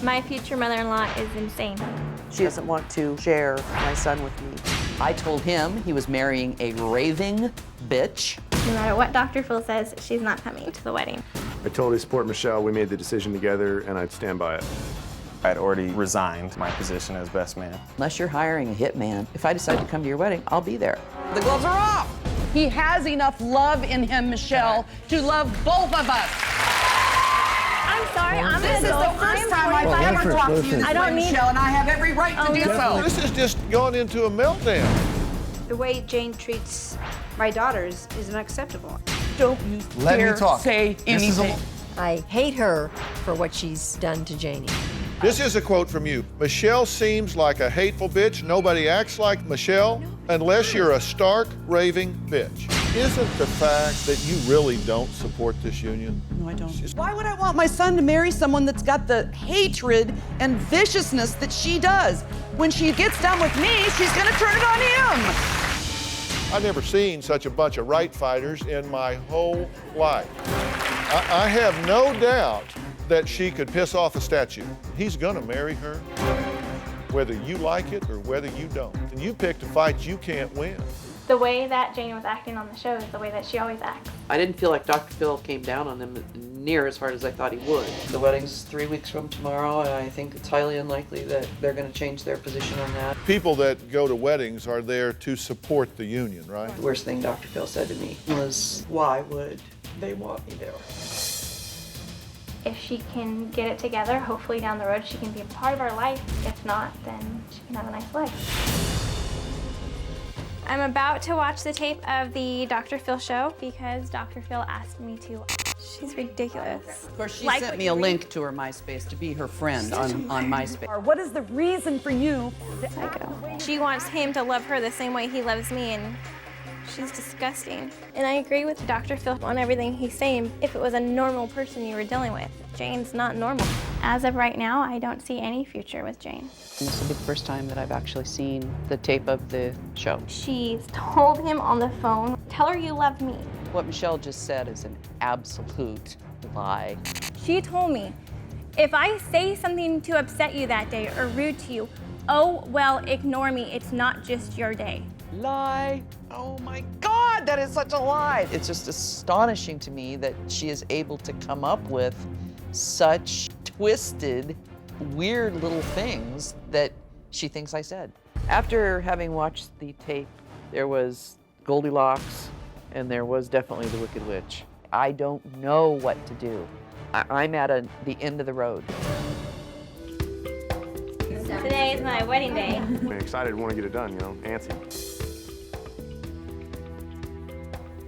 My future mother-in-law is insane. She doesn't want to share my son with me. I told him he was marrying a raving bitch. No matter what Dr. Phil says, she's not coming to the wedding. I totally support Michelle. We made the decision together, and I'd stand by it. I'd already resigned my position as best man. Unless you're hiring a hitman, if I decide to come to your wedding, I'll be there. The gloves are off. He has enough love in him, Michelle, to love both of us. I'm sorry, I'm This is the first time I've ever talked to you this way, Michelle, and I have every right to do so. This is just going into a meltdown. The way Jane treats my daughters is unacceptable. Don't you dare say anything. I hate her for what she's done to Janie. This is a quote from you. Michelle seems like a hateful bitch. Nobody acts like Michelle unless you're a stark, raving bitch. Isn't the fact that you really don't support this union? No, I don't. Why would I want my son to marry someone that's got the hatred and viciousness that she does? When she gets done with me, she's gonna turn it on him. I've never seen such a bunch of right fighters in my whole life. I have no doubt that she could piss off a statue. He's gonna marry her, whether you like it or whether you don't. And you picked a fight you can't win. The way that Jane was acting on the show is the way that she always acts. I didn't feel like Dr. Phil came down on them near as hard as I thought he would. The wedding's 3 weeks from tomorrow, and I think it's highly unlikely that they're going to change their position on that. People that go to weddings are there to support the union, right? The worst thing Dr. Phil said to me was, why would they want me there? If she can get it together, hopefully down the road she can be a part of our life. If not, then she can have a nice life. I'm about to watch the tape of the Dr. Phil show because Dr. Phil asked me to. She's ridiculous. Of course, she sent me a link to her MySpace to be her friend on MySpace. What is the reason for you? Psycho. She wants him to love her the same way he loves me, and she's disgusting. And I agree with Dr. Phil on everything he's saying. If it was a normal person you were dealing with, Jane's not normal. As of right now, I don't see any future with Jane. This will be the first time that I've actually seen the tape of the show. She's told him on the phone, tell her you love me. What Michelle just said is an absolute lie. She told me, if I say something to upset you that day or rude to you, oh, well, ignore me. It's not just your day. Lie. Oh my God, that is such a lie. It's just astonishing to me that she is able to come up with such twisted, weird little things that she thinks I said. After having watched the tape, there was Goldilocks and there was definitely the Wicked Witch. I don't know what to do. I'm at the end of the road. Today is my wedding day. I'm excited, want to get it done, you know, antsy.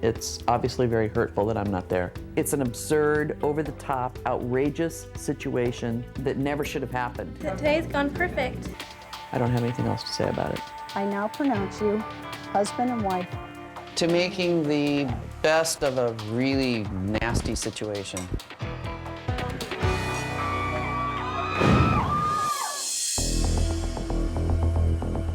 It's obviously very hurtful that I'm not there. It's an absurd, over-the-top, outrageous situation that never should have happened. Today's gone perfect. I don't have anything else to say about it. I now pronounce you husband and wife. To making the best of a really nasty situation.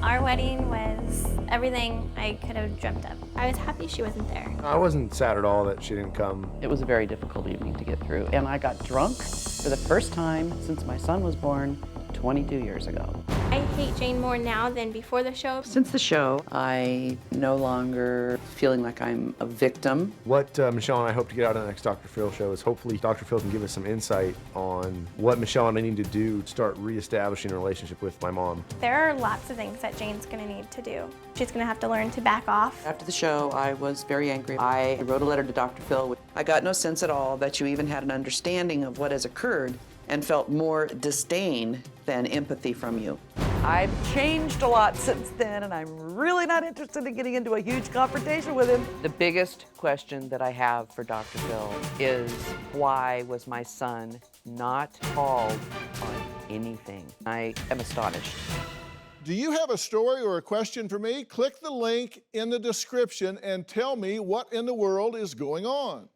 Our wedding was everything I could have dreamt of. I was happy she wasn't there. I wasn't sad at all that she didn't come. It was a very difficult evening to get through, and I got drunk for the first time since my son was born 22 years ago. I hate Jane more now than before the show. Since the show, I no longer feeling like I'm a victim. What Michelle and I hope to get out of the next Dr. Phil show is hopefully Dr. Phil can give us some insight on what Michelle and I need to do to start reestablishing a relationship with my mom. There are lots of things that Jane's gonna need to do. She's gonna have to learn to back off. After the show, I was very angry. I wrote a letter to Dr. Phil. I got no sense at all that you even had an understanding of what has occurred and felt more disdain than empathy from you. I've changed a lot since then, and I'm really not interested in getting into a huge confrontation with him. The biggest question that I have for Dr. Phil is, why was my son not called on anything? I am astonished. Do you have a story or a question for me? Click the link in the description and tell me what in the world is going on.